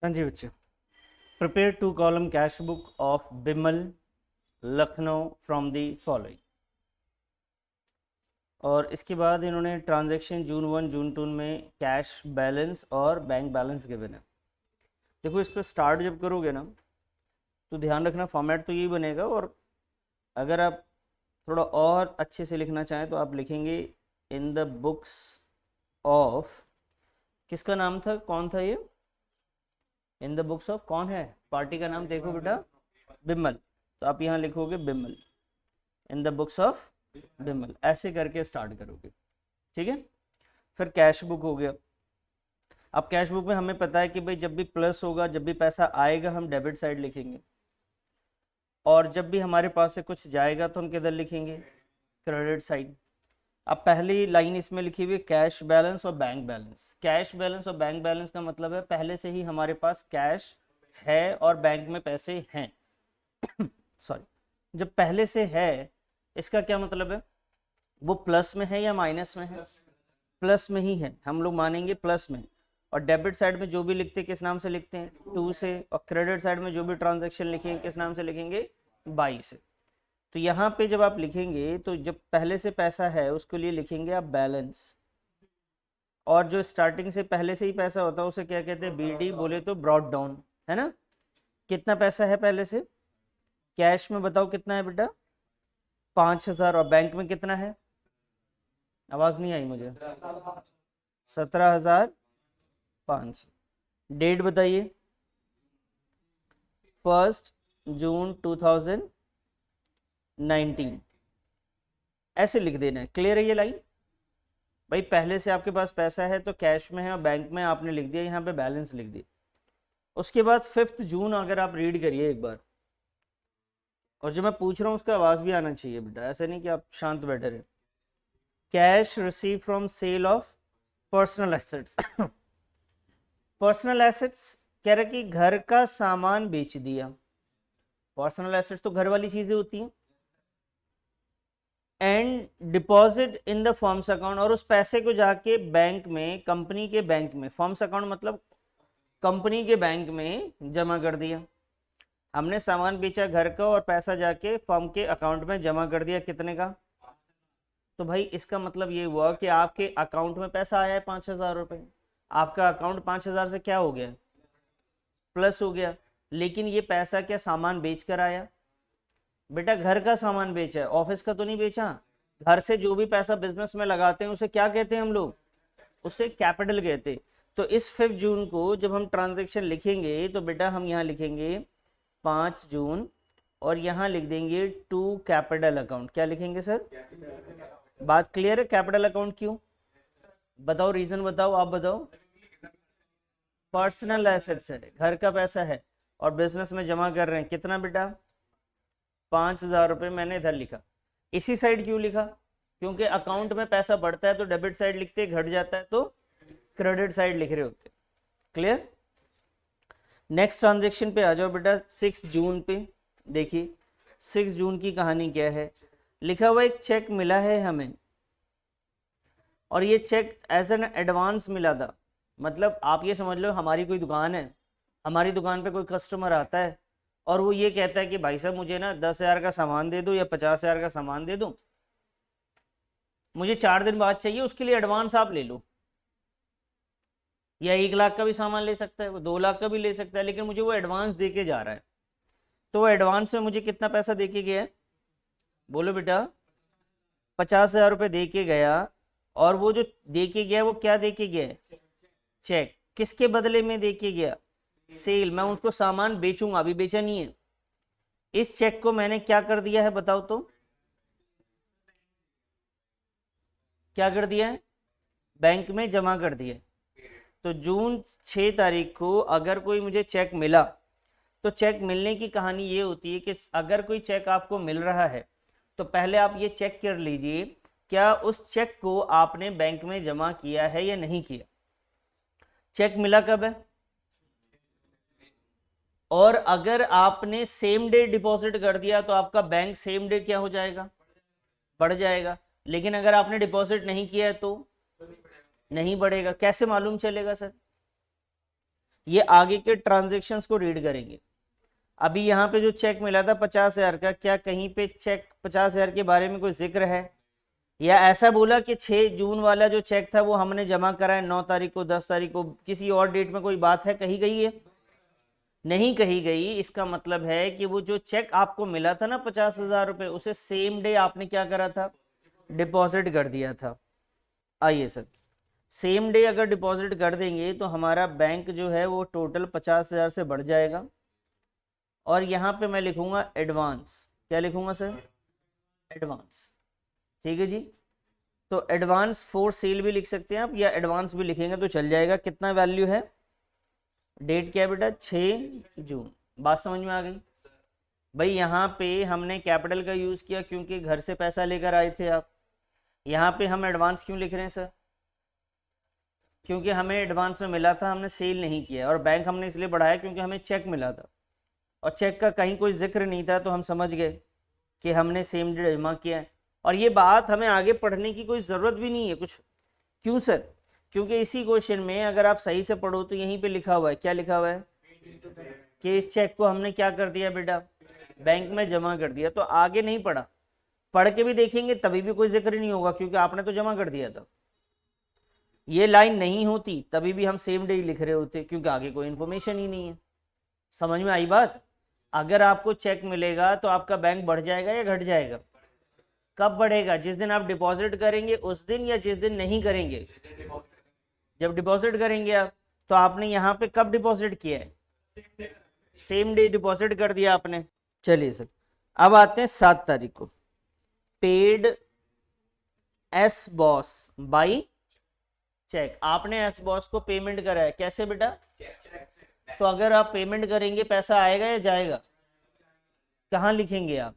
हाँ जी बच्चे, prepare two column cash book of Bimal Lucknow from the following. और इसके बाद इन्होंने ट्रांजैक्शन जून 1 जून 2 में कैश बैलेंस और बैंक बैलेंस गिवन है। देखो, इसको स्टार्ट जब करोगे ना तो ध्यान रखना फॉर्मेट तो यही बनेगा। और अगर आप थोड़ा और अच्छे से लिखना चाहें तो आप लिखेंगे इन द बुक्स ऑफ, किसका नाम था, कौन था ये, इन द बुक्स ऑफ कौन है, पार्टी का नाम देखो बेटा, बिमल। तो आप यहाँ लिखोगे Bimal, in the books of Bimal, ऐसे करके स्टार्ट करोगे। ठीक है, फिर कैश बुक हो गया। अब कैश बुक में हमें पता है कि भाई जब भी प्लस होगा, जब भी पैसा आएगा हम डेबिट साइड लिखेंगे, और जब भी हमारे पास से कुछ जाएगा तो हम किधर लिखेंगे, क्रेडिट साइड। अब पहली लाइन इसमें लिखी हुई कैश बैलेंस और बैंक बैलेंस। कैश बैलेंस और बैंक बैलेंस का मतलब है पहले से ही हमारे पास कैश है और बैंक में पैसे हैं। सॉरी, जब पहले से है इसका क्या मतलब है, वो प्लस में है या माइनस में है, प्लस में ही है, हम लोग मानेंगे प्लस में। और डेबिट साइड में जो भी लिखते हैं किस नाम से लिखते हैं, 2 से। और क्रेडिट साइड में जो भी ट्रांजेक्शन लिखेंगे किस नाम से लिखेंगे, 22 से। तो यहाँ पे जब आप लिखेंगे तो जब पहले से पैसा है उसके लिए लिखेंगे आप बैलेंस, और जो स्टार्टिंग से पहले से ही पैसा होता है उसे क्या कहते हैं, बीडी, बोले तो ब्रॉड डाउन, है ना। कितना पैसा है पहले से, कैश में बताओ कितना है बेटा, 5000। और बैंक में कितना है, आवाज नहीं आई मुझे, 17,500। डेट बताइए, 1 जून 2019। ऐसे लिख देना है। क्लियर है ये लाइन भाई, पहले से आपके पास पैसा है तो कैश में है और बैंक में आपने लिख दिया, यहाँ पे बैलेंस लिख दिया। उसके बाद 5 जून अगर आप रीड करिए एक बार, और जो मैं पूछ रहा हूँ उसका आवाज भी आना चाहिए बेटा, ऐसे नहीं कि आप शांत बैठे रहे। Cash receive from sale of personal assets. Personal assets कह रहे कि घर का सामान बेच दिया। पर्सनल एसेट्स तो घर वाली चीजें होती हैं। And deposit in the forms account, और उस पैसे को जाके बैंक में, कंपनी के बैंक में, फॉर्म्स अकाउंट मतलब कंपनी के बैंक में जमा कर दिया। हमने सामान बेचा घर का और पैसा जाके फर्म के अकाउंट में जमा कर दिया, कितने का, तो भाई इसका मतलब ये हुआ कि आपके अकाउंट में पैसा आया है 5,000 रुपये। आपका अकाउंट 5,000 से क्या हो गया, प्लस हो गया। लेकिन ये पैसा क्या सामान बेच कर आया, बेटा घर का सामान बेचा है, ऑफिस का तो नहीं बेचा। घर से जो भी पैसा बिजनेस में लगाते हैं उसे क्या कहते हैं हम लोग, उसे कैपिटल कहते हैं। तो इस 5 जून को जब हम ट्रांजैक्शन लिखेंगे तो बेटा हम यहाँ लिखेंगे 5 जून, और यहाँ लिख देंगे टू कैपिटल अकाउंट। क्या लिखेंगे सर, बात क्लियर है। कैपिटल अकाउंट क्यों बताओ, रीजन बताओ, आप बताओ। पर्सनल एसेट्स है, घर का पैसा है और बिजनेस में जमा कर रहे हैं, कितना बेटा, 5,000 रुपये मैंने इधर लिखा। इसी साइड क्यों लिखा, क्योंकि अकाउंट में पैसा बढ़ता है तो डेबिट साइड लिखते, घट जाता है तो क्रेडिट साइड लिख रहे होते। क्लियर। नेक्स्ट ट्रांजेक्शन पे आ जाओ बेटा, 6 जून पे। देखिए 6 जून की कहानी क्या है, लिखा हुआ एक चेक मिला है हमें, और ये चेक एज एन एडवांस मिला था। मतलब आप ये समझ लो हमारी कोई दुकान है, हमारी दुकान पे कोई कस्टमर आता है और वो ये कहता है कि भाई साहब मुझे ना 10,000 का सामान दे दो या 50,000 का सामान दे दो, मुझे 4 दिन बाद चाहिए, उसके लिए एडवांस आप ले लो। या 1 लाख का भी सामान ले सकता है, वो 2 लाख का भी ले सकता है, लेकिन मुझे वो एडवांस दे के जा रहा है। तो वो एडवांस में मुझे कितना पैसा दे के गया है, बोलो बेटा, 50,000 रुपये दे के गया। और वो जो दे के गया वो क्या दे के गया है, चेक। किसके बदले में दे के गया, सेल। मैं उसको सामान बेचूंगा, अभी बेचा नहीं है। इस चेक को मैंने क्या कर दिया है बताओ तो, क्या कर दिया है, बैंक में जमा कर दिया। तो जून 6 तारीख को अगर कोई मुझे चेक मिला, तो चेक मिलने की कहानी ये होती है कि अगर कोई चेक आपको मिल रहा है तो पहले आप ये चेक कर लीजिए क्या उस चेक को आपने बैंक में जमा किया है या नहीं किया। चेक मिला कब है, और अगर आपने सेम डे डिपॉजिट कर दिया तो आपका बैंक सेम डे क्या हो जाएगा, बढ़ जाएगा। लेकिन अगर आपने डिपॉजिट नहीं किया है तो नहीं बढ़ेगा। कैसे मालूम चलेगा सर, ये आगे के ट्रांजेक्शन्स को रीड करेंगे। अभी यहाँ पे जो चेक मिला था 50,000 का, क्या कहीं पे चेक 50,000 के बारे में कोई जिक्र है, या ऐसा बोला कि 6 जून वाला जो चेक था वो हमने जमा करा है 9 तारीख को, 10 तारीख को, किसी और डेट में कोई बात है कही गई है? नहीं कही गई। इसका मतलब है कि वो जो चेक आपको मिला था ना 50,000 रुपये, उसे सेम डे आपने क्या करा था, डिपॉजिट कर दिया था। आइए सर, सेम डे अगर डिपॉजिट कर देंगे तो हमारा बैंक जो है वो टोटल 50,000 से बढ़ जाएगा। और यहाँ पे मैं लिखूंगा एडवांस। क्या लिखूंगा सर? एडवांस। ठीक है जी। तो एडवांस फॉर सेल भी लिख सकते हैं आप, या एडवांस भी लिखेंगे तो चल जाएगा। कितना वैल्यू है, डेट क्या है बेटा, 6 जून। बात समझ में आ गई भाई? यहाँ पे हमने कैपिटल का यूज़ किया क्योंकि घर से पैसा लेकर आए थे आप। यहाँ पे हम एडवांस क्यों लिख रहे हैं सर? क्योंकि हमें एडवांस में मिला था, हमने सेल नहीं किया। और बैंक हमने इसलिए बढ़ाया क्योंकि हमें चेक मिला था, और चेक का कहीं कोई जिक्र नहीं था, तो हम समझ गए कि हमने सेम डे जमा किया है। और ये बात हमें आगे पढ़ने की कोई ज़रूरत भी नहीं है कुछ। क्यों सर? क्योंकि इसी क्वेश्चन में अगर आप सही से पढ़ो तो यहीं पे लिखा हुआ है, क्या लिखा हुआ है, कि इस चेक को हमने क्या कर दिया बेटा, बैंक में जमा कर दिया। तो आगे नहीं पढ़ा, पढ़ के भी देखेंगे तभी भी कोई जिक्र नहीं होगा, क्योंकि आपने तो जमा कर दिया था। ये लाइन नहीं होती तभी भी हम सेम डे लिख रहे होते, क्योंकि आगे कोई इन्फॉर्मेशन ही नहीं है। समझ में आई बात? अगर आपको चेक मिलेगा तो आपका बैंक बढ़ जाएगा या घट जाएगा? कब बढ़ेगा? जिस दिन आप डिपॉजिट करेंगे उस दिन, या जिस दिन नहीं करेंगे? जब डिपॉजिट करेंगे आप। तो आपने यहाँ पे कब डिपॉजिट किया है? सेम डे डिपॉजिट कर दिया आपने। चलिए सर, अब आते हैं 7 तारीख को। Paid S Bose by cheque. आपने एस बॉस को पेमेंट करा है, कैसे बेटा? तो अगर आप पेमेंट करेंगे पैसा आएगा या जाएगा? कहाँ लिखेंगे आप?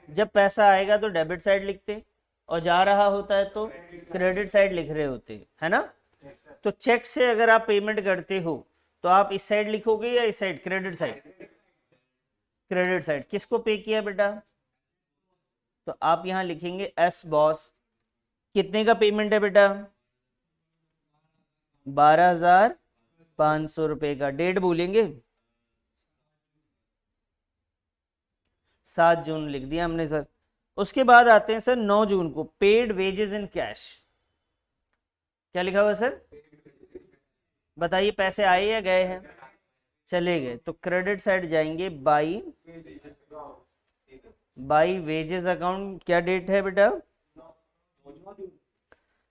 जब पैसा आएगा तो डेबिट साइड लिखते, और जा रहा होता है तो क्रेडिट साइड लिख रहे होते, है ना? तो चेक से अगर आप पेमेंट करते हो तो आप इस साइड लिखोगे या इस side, credit side? Credit side. किसको पे किया बेटा? तो आप यहां लिखेंगे एस बॉस। कितने का पेमेंट है बेटा? 12,500 रुपए का। डेट बोलेंगे, 7 जून लिख दिया हमने सर। उसके बाद आते हैं सर 9 जून को, पेड वेजेस इन कैश। क्या लिखा हुआ सर? बताइए, पैसे आए या गए हैं? चले गए। तो क्रेडिट साइड जाएंगे, बाई वेजेस अकाउंट। क्या डेट है बेटा?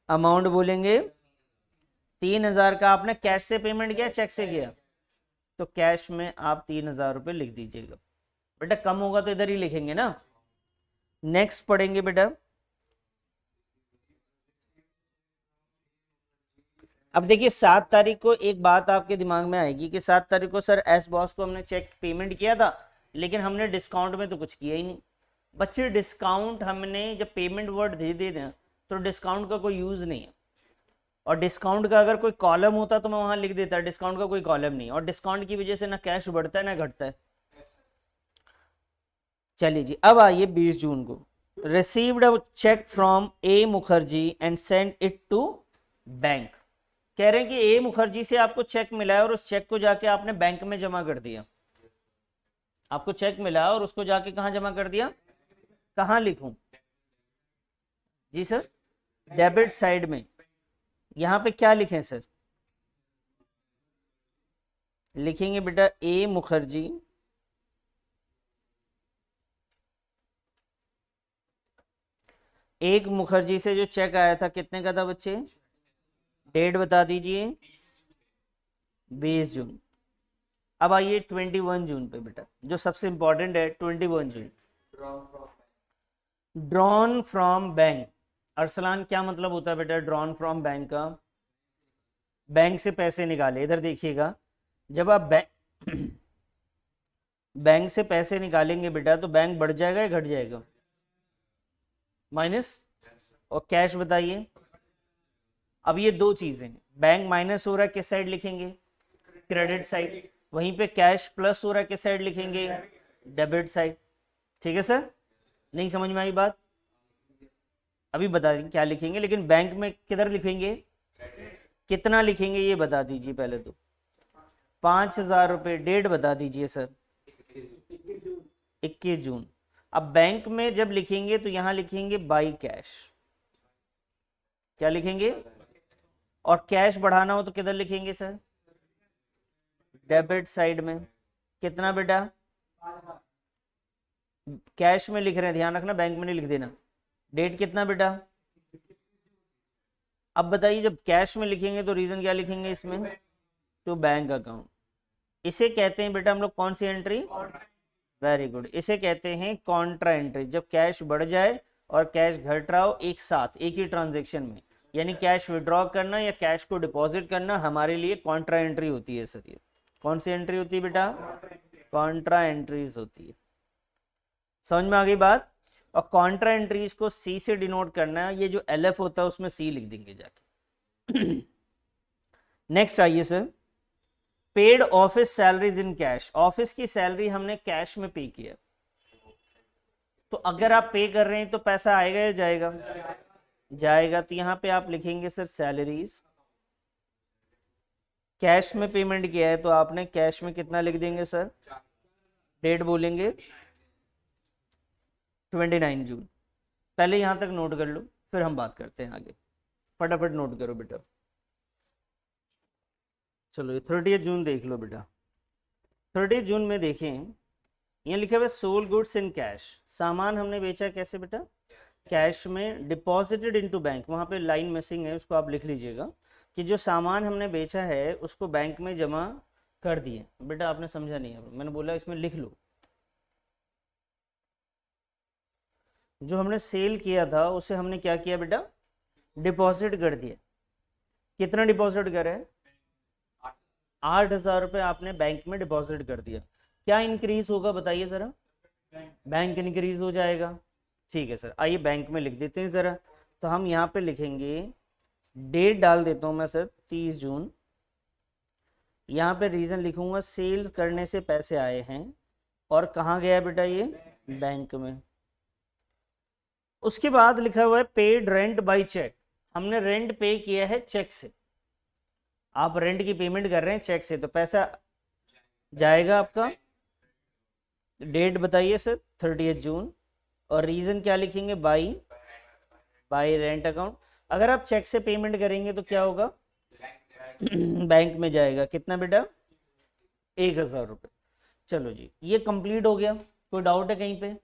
अमाउंट बोलेंगे 3,000 का। आपने कैश से पेमेंट किया, चेक से किया? तो कैश में आप 3,000 रुपये लिख दीजिएगा बेटा। कम होगा तो इधर ही लिखेंगे ना। नेक्स्ट पढ़ेंगे बेटा। अब देखिए 7 तारीख को एक बात आपके दिमाग में आएगी कि 7 तारीख को सर एस बॉस को हमने चेक पेमेंट किया था, लेकिन हमने डिस्काउंट में तो कुछ किया ही नहीं। बच्चे डिस्काउंट हमने जब पेमेंट वर्ड दे दें तो डिस्काउंट का कोई यूज़ नहीं है। और डिस्काउंट का अगर कोई कॉलम होता तो मैं वहां लिख देता, डिस्काउंट का कोई कॉलम नहीं। और डिस्काउंट की वजह से ना कैश बढ़ता है ना घटता है। चलिए जी, अब आइए 20 जून को। Received a cheque from A Mukherjee and send it to bank. कह रहे हैं कि ए मुखर्जी से आपको चेक मिला है और उस चेक को जाके आपने बैंक में जमा कर दिया। आपको चेक मिला और उसको जाके कहां जमा कर दिया? कहां लिखूं जी सर? डेबिट साइड में। यहां पे क्या लिखें सर? लिखेंगे बेटा ए मुखर्जी एक मुखर्जी से जो चेक आया था कितने का था बच्चे? डेट बता दीजिए, 20 जून। अब आइए 21 जून पे बेटा, जो सबसे इंपॉर्टेंट है। 21 जून, ड्रॉन फ्रॉम बैंक। अरसलान, क्या मतलब होता है बेटा ड्रॉन फ्रॉम बैंक का? बैंक से पैसे निकाले। इधर देखिएगा, जब आप बैंक से पैसे निकालेंगे बेटा तो बैंक बढ़ जाएगा या घट जाएगा? माइनस। और कैश बताइए। अब ये दो चीजें, बैंक माइनस हो रहा है किस साइड लिखेंगे? Credit side. वहीं पे कैश प्लस हो रहा है किस साइड लिखेंगे? Debit side. ठीक है सर? नहीं समझ में आई बात? अभी बता देंगे क्या लिखेंगे, लेकिन बैंक में किधर लिखेंगे? कितना लिखेंगे ये बता दीजिए पहले तो। 5,000 रुपये। डेट बता दीजिए सर। 21 जून। अब बैंक में जब लिखेंगे तो यहां लिखेंगे बाई कैश। क्या लिखेंगे? और कैश बढ़ाना हो तो किधर लिखेंगे सर? डेबिट साइड में। कितना बेटा? कैश में लिख रहे हैं, ध्यान रखना, बैंक में नहीं लिख देना। डेट कितना बेटा? अब बताइए, जब कैश में लिखेंगे तो रीजन क्या लिखेंगे इसमें? तो बैंक अकाउंट। इसे कहते हैं बेटा हम लोग कौन सी एंट्री? वेरी गुड, इसे कहते हैं कॉन्ट्रा एंट्री। जब कैश बढ़ जाए और कैश घट रहा हो एक साथ एक ही ट्रांजेक्शन में, यानी कैश विड्रॉ करना या कैश को डिपॉजिट करना, हमारे लिए कॉन्ट्रा एंट्री होती है सर। ये कौन सी एंट्री होती है बेटा? कॉन्ट्रा एंट्रीज होती है। समझ में आ गई बात? और कॉन्ट्रा एंट्रीज को सी से डिनोट करना है। ये जो एलएफ होता है उसमें सी लिख देंगे जाके। नेक्स्ट आइए sir, paid office salaries in cash. Office की सैलरी हमने कैश में पे किया, तो अगर आप पे कर रहे हैं तो पैसा आएगा या जाएगा? जाएगा। तो यहां पे आप लिखेंगे सर सैलरीज। कैश में पेमेंट किया है तो आपने कैश में कितना लिख देंगे सर? डेट बोलेंगे 29 जून। पहले यहां तक नोट कर लो, फिर हम बात करते हैं आगे। फटाफट नोट करो बेटा। चलो 30 जून देख लो बेटा। 30 जून में देखें, यहाँ लिखा हुआ सोल्ड गुड्स इन कैश। सामान हमने बेचा कैसे बेटा? कैश में। डिपॉजिटेड इनटू बैंक, वहां पे लाइन मिसिंग है, उसको आप लिख लीजिएगा कि जो सामान हमने बेचा है उसको बैंक में जमा कर दिए। बेटा आपने समझा नहीं है, मैंने बोला इसमें लिख लो। जो हमने सेल किया था उसे हमने क्या किया बेटा? डिपॉजिट कर दिया। कितना डिपॉजिट करे? 8,000 रुपये आपने बैंक में डिपॉजिट कर दिया। क्या इंक्रीज होगा बताइए जरा? बैंक इंक्रीज हो जाएगा। ठीक है सर, आइए बैंक में लिख देते हैं जरा। तो हम यहाँ पे लिखेंगे, डेट डाल देता हूँ मैं सर 30 जून। यहाँ पे रीजन लिखूंगा सेल करने से पैसे आए हैं, और कहाँ गया बेटा ये? बैंक में। उसके बाद लिखा हुआ है पेड रेंट बाय चेक। हमने रेंट पे किया है चेक से। आप रेंट की पेमेंट कर रहे हैं चेक से, तो पैसा जाएगा आपका। डेट बताइए सर 30 जून। और रीजन क्या लिखेंगे? By rent account. अगर आप चेक से पेमेंट करेंगे तो क्या होगा? बैंक में जाएगा। कितना बेटा? 1,000 रुपये। चलो जी, ये कंप्लीट हो गया। कोई डाउट है कहीं पे?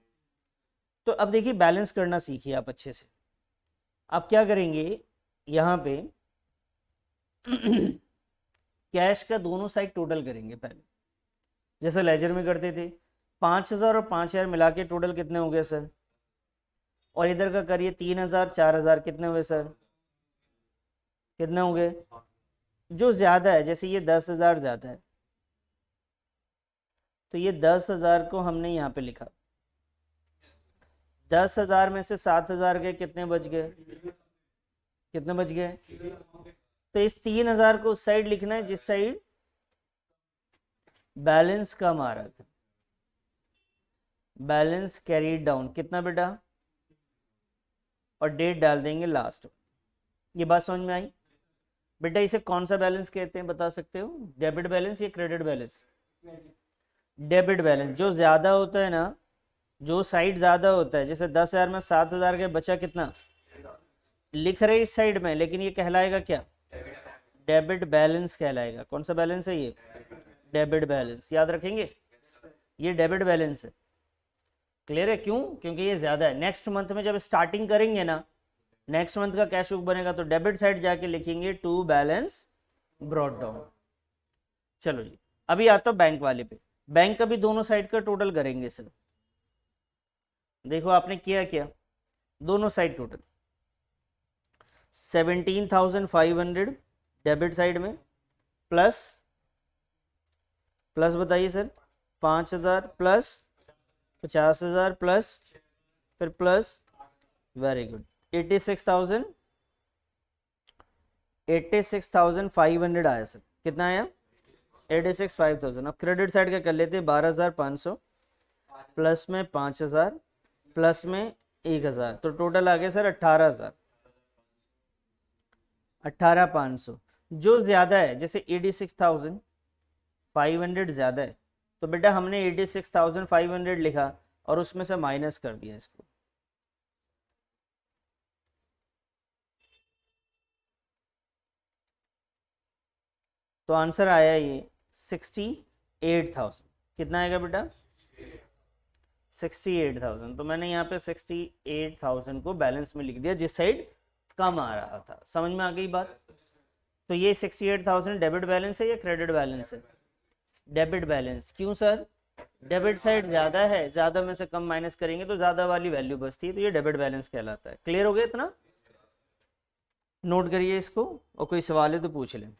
तो अब देखिए बैलेंस करना सीखिए आप अच्छे से। आप क्या करेंगे यहाँ पे? कैश का दोनों साइड टोटल करेंगे पहले, जैसे लेजर में करते थे। 5,000 और 5,000 मिला के टोटल कितने हो गए सर? और इधर का करिए 3,000 4,000, कितने हुए सर? कितने हो गए? जो ज्यादा है, जैसे ये 10,000 ज्यादा है, तो ये 10,000 को हमने यहाँ पे लिखा। 10,000 में से 7,000 गए, कितने बच गए? कितने बच गए? तो इस 3,000 को उस साइड लिखना है जिस साइड बैलेंस कम आ रहा था। Balance carried down. कितना बेटा? और डेट डाल देंगे लास्ट। ये बात समझ में आई बेटा? इसे कौन सा बैलेंस कहते हैं बता सकते हो? डेबिट बैलेंस या क्रेडिट बैलेंस? Debit balance. जो ज्यादा होता है ना, जो साइड ज्यादा होता है, जैसे 10,000 में 7,000 के बचा कितना? लिख रहे इस साइड में, लेकिन ये कहलाएगा क्या? डेबिट बैलेंस कहलाएगा। कौन सा बैलेंस है ये? Debit balance. याद रखेंगे, ये डेबिट बैलेंस है। क्लियर है? क्यों? क्योंकि ये ज्यादा है। नेक्स्ट मंथ में जब स्टार्टिंग करेंगे ना, नेक्स्ट मंथ का कैश बुक बनेगा तो डेबिट साइड जाके लिखेंगे टू बैलेंस ब्रॉट डाउन। चलो जी, अभी आता बैंक वाले पे। बैंक का भी दोनों साइड का टोटल करेंगे सर। देखो आपने किया क्या? दोनों साइड टोटल 17,500 डेबिट साइड में, प्लस बताइए सर 5,000 प्लस 50,000 प्लस फिर प्लस, वेरी गुड, 86,500 आया सर। कितना आया? 86,500। अब क्रेडिट साइड का कर लेते हैं। 12,500 प्लस में 5,000 प्लस में 1,000, तो टोटल आ गया सर 18,000। 18,500। जो ज्यादा है, जैसे 86,000 500 ज़्यादा है, तो बेटा हमने 86,500 लिखा और उसमें से माइनस कर दिया इसको। तो आंसर आया ये 68,000। कितना आएगा बेटा? 68,000। तो मैंने यहाँ पे 68,000 को बैलेंस में लिख दिया जिस साइड कम आ रहा था। समझ में आ गई बात? तो ये 68,000 डेबिट बैलेंस है या क्रेडिट बैलेंस है? Debit balance. क्यों सर? डेबिट साइड ज़्यादा है, ज़्यादा में से कम माइनस करेंगे तो ज़्यादा वाली वैल्यू बचती है, तो ये डेबिट बैलेंस कहलाता है। क्लियर हो गया इतना? नोट करिए इसको और कोई सवाल है तो पूछ लें।